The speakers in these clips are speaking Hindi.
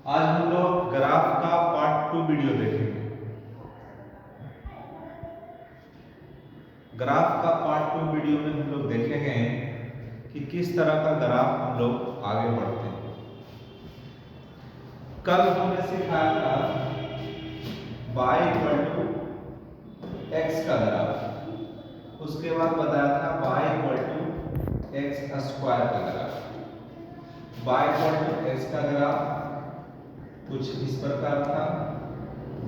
आज हम लोग ग्राफ का पार्ट 2 वीडियो देखेंगे। ग्राफ का पार्ट 2 वीडियो में हम लोग देखेंगे कि किस तरह का ग्राफ हम लोग आगे बढ़ते हैं। कल हमने सिखाया था y इक्वल टू एक्स का ग्राफ, उसके बाद बताया था y equal to x square का graph. y equal to x का ग्राफ कुछ इस प्रकार था,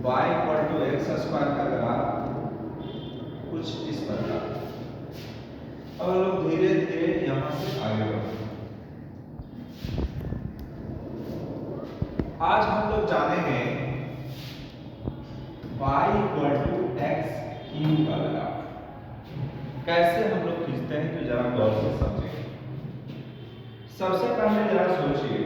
y equal to x square का ग्राफ कुछ इस प्रकार। अब लोग धीरे धीरे यहां से आगे बढ़ते हैं। आज हम लोग जानेंगे y equal to x cube का ग्राफ कैसे हम लोग खींचते हैं, तो जरा गौर से समझेंगे। सबसे पहले जरा सोचिए,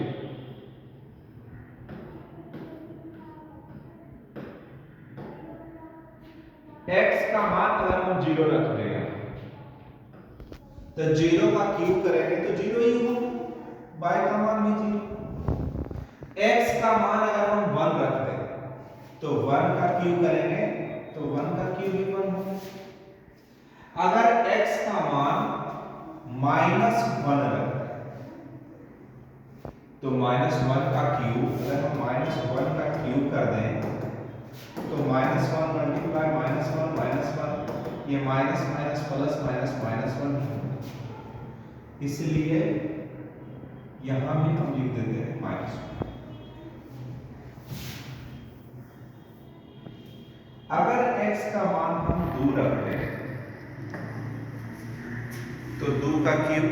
x का मान अगर हम 0 रख देंगे तो 0 का क्यूब करेंगे तो 0 ही होगा, y का मान भी 0। x का मान अगर हम 1 रख दें तो 1 का क्यूब करेंगे तो 1 का क्यूब भी 1 होगा। अगर x का मान -1 रख दें तो -1 का क्यूब, अगर हम -1 का क्यूब कर दें तो -1 मल्टीप्लाई -1 ये माइनस माइनस प्लस माइनस -1, इसलिए यहां भी हम लिख देते हैं -1। अगर x का मान हम 2 रख दें तो 2 का क्यूब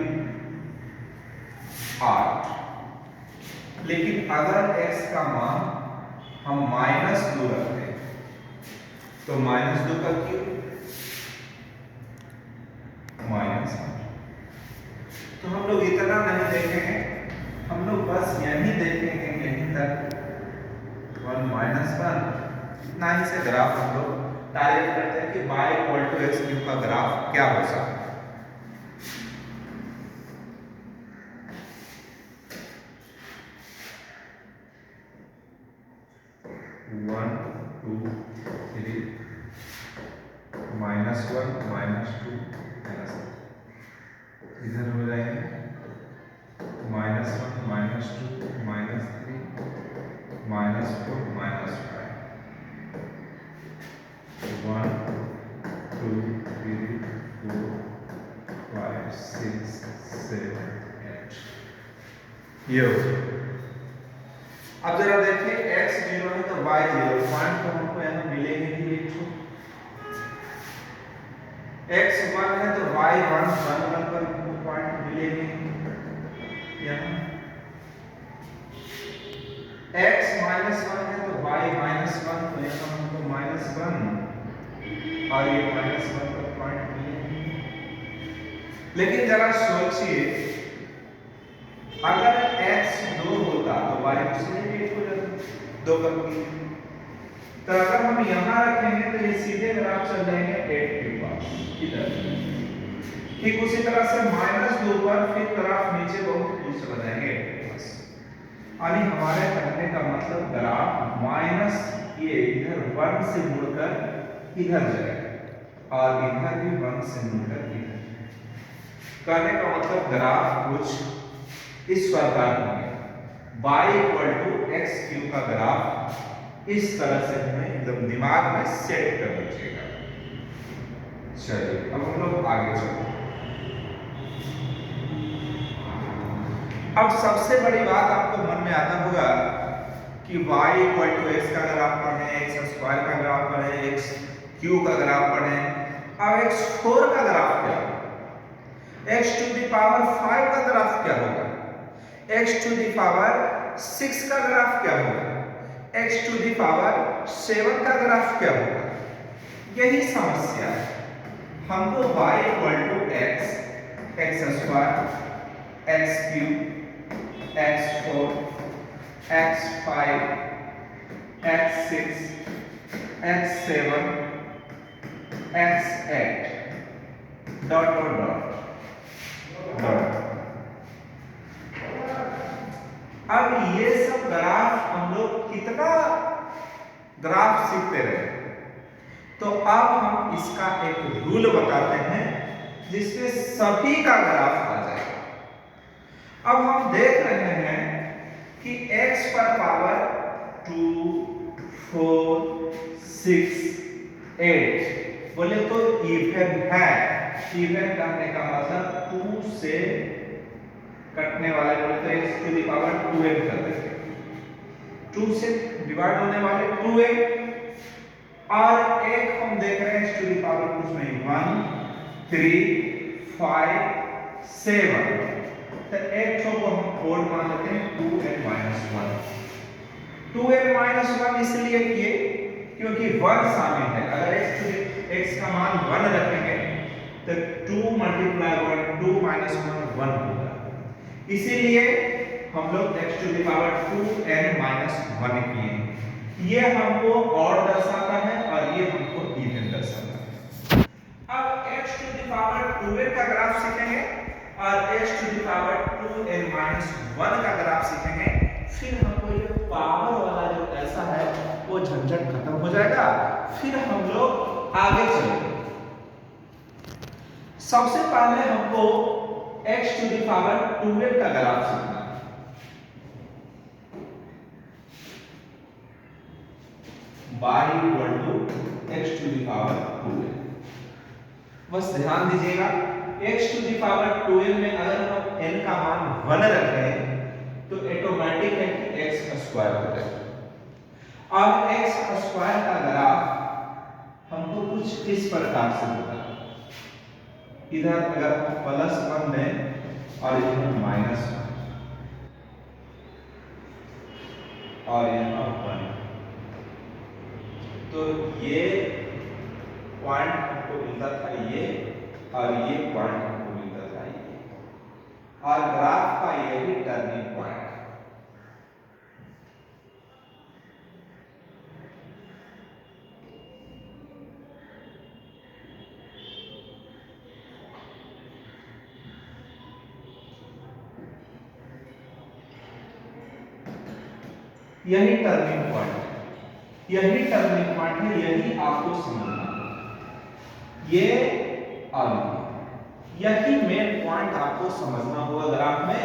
8, लेकिन अगर x का मान हम -2 रख दें तो -2 का क्यूब -1। तो हम लोग इतना नहीं देखेंगे, हम लोग बस यही देखेंगे यहीं तक 1 -1। इतना ही से ग्राफ हम लोग डायरेक्ट करते हैं कि y equal to x cube का ग्राफ क्या हो सकता है। 1 2 3 -1 -2 इधर हो जाएंगे -1 -2 -3 -4 -5 1 2 3 4 5 6 7 8 ये हो गया। अब जरा देखिए x 0 है तो y 0, पॉइंट तो हमको यहाँ मिलेंगे ही एक तो। x 1 है तो y 1 पर पॉइंट मिलेंगे यहाँ। x -1 है तो y -1, तो यहाँ हमको -1 और ये -1 पर पॉइंट मिलेंगे। लेकिन जरा सोचिए, अगर x 2 होता तो y दूसरे एक हो जाता, 2 का क्यूब। तो अगर हम यहां रखेंगे तो ये सीधे ग्राफ चल जाएंगे 8 के पास इधर। ठीक उसी तरह से -2 पर फिर ग्राफ नीचे बहुत दूर से बनाएंगे 8 के पास। यानी हमारे कहने का मतलब ग्राफ माइनस ये इधर 1 से मुड़कर इधर जाएगा और इधर भी 1 से मुड़कर इधर। कहने का मतलब ग्राफ कुछ इस प्रकार होंगे। y equal to x cube का ग्राफ इस तरह से हमें एकदम दिमाग में सेट कर लीजिएगा। चलिए अब हम लोग आगे चलते हैं। अब सबसे बड़ी बात आपको मन में आता होगा कि y इक्वल टू एक्स का ग्राफ पढ़े, एक्स स्क्वायर का ग्राफ पढ़े, एक्स क्यूब का ग्राफ पढ़े। अब x4 का ग्राफ क्या होगा, x टू द पावर 5 का ग्राफ क्या होगा, x टू द पावर 6 का ग्राफ क्या होगा, x टू द पावर 7 का ग्राफ क्या होगा। यही समस्या है। हमको y equal to x, x square, x cube, x4, x5, x6, x7, x8 dot dot dot dot. अब ये सब ग्राफ हम लोग कितना ग्राफ सीखते रहे, तो अब हम इसका एक रूल बताते हैं जिसमें सभी का ग्राफ आ जाएगा। अब हम देख रहे हैं कि x पर पावर 2, 4, 6, 8 बोले तो इवन है। इवन कहने का मतलब 2 से कटने वाले बोले तो x to the power 2n कर देंगे, 2 से डिवाइड होने वाले 2n, और एक हम देख रहे हैं x टू द पावर कुछ नहीं 1, 3, 5, 7, तो एक को हम कोड मान लेते हैं 2n-1। 2n-1 इसलिए किए क्योंकि 1 शामिल है। अगर x का मान 1 रखेंगे तो 2 × 1 2 - 1 होगा, इसीलिए हम लोग x to the power 2n-1 किए। ये हमको और दर्शाता है और ये हमको इवन दर्शाता है। अब x to the power 2n का ग्राफ सीखेंगे और x to the power 2n-1 का ग्राफ सीखेंगे, फिर हमको ये पावर वाला जो ऐसा है वो झंझट खत्म हो जाएगा, फिर हम लोग आगे चलेंगे। सबसे पहले हमको x to the power 2n का ग्राफ सीखना है। y = x to the power 2n। बस ध्यान दीजिएगा, x to the power 2n में अगर हम n का मान 1 रखें तो ऑटोमेटिक है कि x² हो जाएगा। अब x² का ग्राफ हमको कुछ इस प्रकार से होता है। इधर अगर हम +1 लें और इधर -1 और यहाँ 1, तो ये पॉइंट हमको मिलता था ये, और ये पॉइंट हमको मिलता था ये, और ग्राफ का यही टर्निंग पॉइंट। यही टर्निंग पॉइंट है, यही टर्निंग पॉइंट है, यही आपको समझना है। ये यही मेन पॉइंट आपको समझना होगा ग्राफ में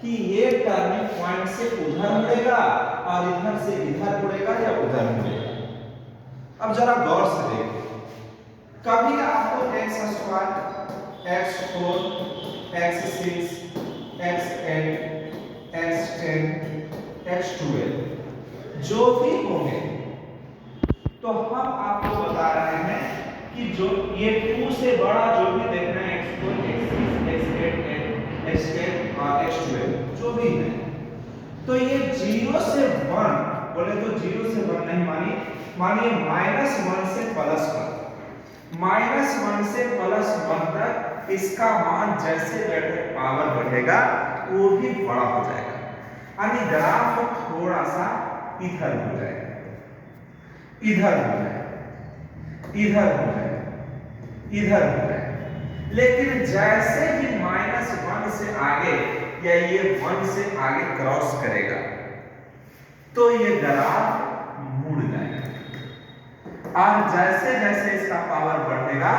कि ये टर्निंग पॉइंट से उधर मुड़ेगा और इधर से इधर मुड़ेगा या उधर मुड़ेगा। अब जरा गौर से देखो, कभी आपको x² x4 x6 x8 x10 x12 जो भी होंगे, तो हम आपको बता रहे हैं कि जो ये 2 से बड़ा जो भी देख रहे हैं x4 x6 x8 x10 और x12 जो भी है, तो ये 0 से 1 बोले तो 0 से 1 नहीं मानिए -1 से +1, -1 से +1 तक इसका मान जैसे पावर बढ़ेगा वो भी बड़ा हो जाएगा, यानी ग्राफ थोड़ा सा इधर हो जाएगा, इधर हो जाएगा, इधर हो जाएगा, इधर हो जाएगा। लेकिन जैसे ही -1 से आगे या ये 1 से आगे क्रॉस करेगा तो ये ग्राफ मुड़ जाएगा, और जैसे जैसे इसका पावर बढ़ेगा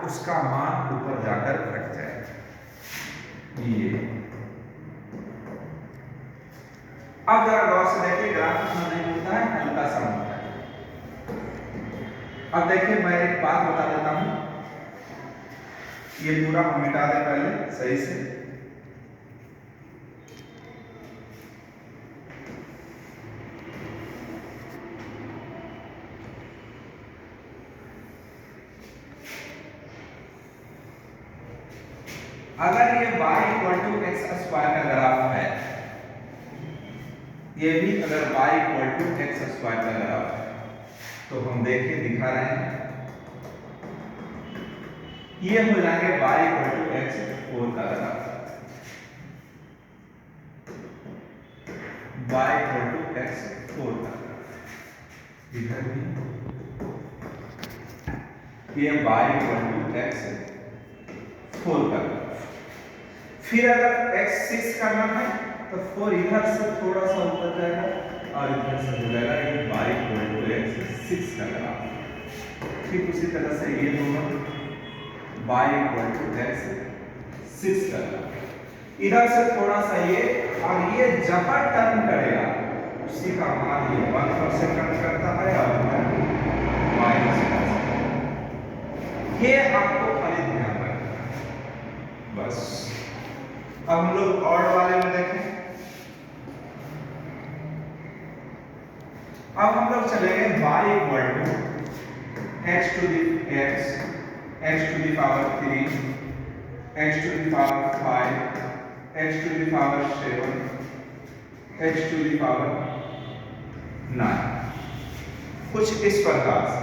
उसका मान ऊपर जाकर घट जाएगा। ये अब जरा गौर से देखिए, ग्राफ कितना नहीं होता है, हल्का सा होता है। अब देखिए मैं एक बात बता देता हूं, ये पूरा हम मिटा दें पहले सही से। अगर ये y = x² का ग्राफ है, ये भी अगर y = x² का ग्राफ है, तो हम देखिए दिखा रहे हैं, ये हो जाएंगे y = x4 का ग्राफ, y = x4 का ग्राफ, इधर भी ये y = x4 का ग्राफ। फिर अगर x6 करना है तो 4 इधर से थोड़ा सा ऊपर जाएगा और इधर से हो जाएगा ये y इक्वल टू x 6 का ग्राफ। ठीक उसी तरह से ये होगा y इक्वल टू x 6 का ग्राफ। इधर से थोड़ा सा ये और ये जहां टर्न करेगा उसी का मान ये 1% टर्न करता है और -1। ये आपको खाली ध्यान रखना है बस। अब हम लोग ऑड वाले में देखें। अब हम लोग चलेंगे y equal to x to the x, x to the power 3, x to the power 5, x to the power 7, x to the power 9, कुछ इस प्रकार से।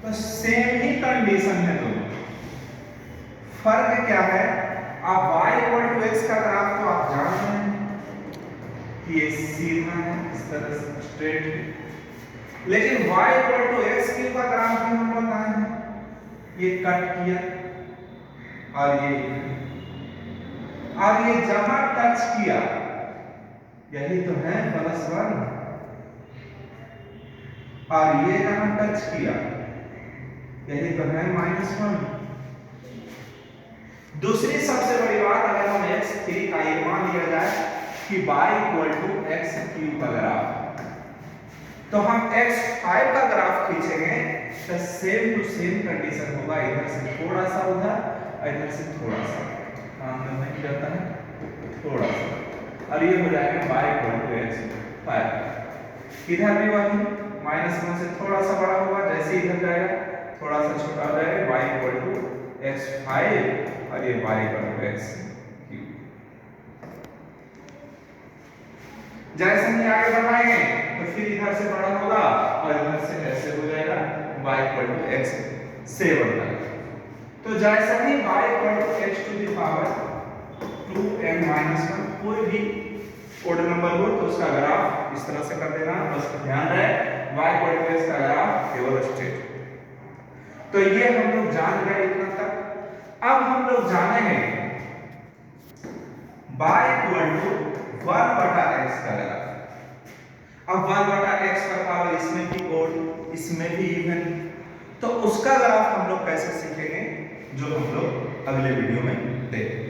तो सेम ही कंडीशन है दोनों, फर्क क्या है? आप y इक्वल टू x का ग्राफ तो आप जान रहे हैं कि ये सीधा है इस तरह से स्ट्रेट है, लेकिन y equal to x cube का ग्राफ भी हम बताए हैं, ये कट किया और ये जहां टच किया यही तो है +1, और ये जहां टच किया यही तो है -1। दूसरी सबसे बड़ी बात, अगर हम x3 का ये मान लिया जाए कि y equal to x cube का ग्राफ, तो हम x5 का ग्राफ खींचेंगे तो सेम टू सेम कंडीशन होगा, इधर से थोड़ा सा उधर, इधर से थोड़ा सा काम नहीं करता है थोड़ा सा, और ये हो जाएगा y इक्वल टू x5। इधर भी वही -1 से थोड़ा सा बड़ा होगा, जैसे इधर जाएगा थोड़ा सा छोटा हो जाएगा, y इक्वल टू x5 और ये y equal to x cube. जैसे ही आगे बढ़ाएंगे तो फिर इधर से बड़ा होगा और इधर से ऐसे हो जाएगा y इक्वल टू x7 तक। तो जैसे ही y equal to x to the power 2n-1 कोई भी ओड नंबर हो तो उसका ग्राफ इस तरह से कर देना, बस ध्यान रहे y इक्वल टू x का ग्राफ केवल स्ट्रेट। तो ये हम लोग जान गए इतना तक। अब हम लोग जानेंगे y इक्वल टू 1/x का ग्राफ। अब 1/x का पावर इसमें भी ओड इसमें भी इवन, तो उसका ग्राफ हम लोग कैसे सीखेंगे जो हम लोग अगले वीडियो में देखेंगे।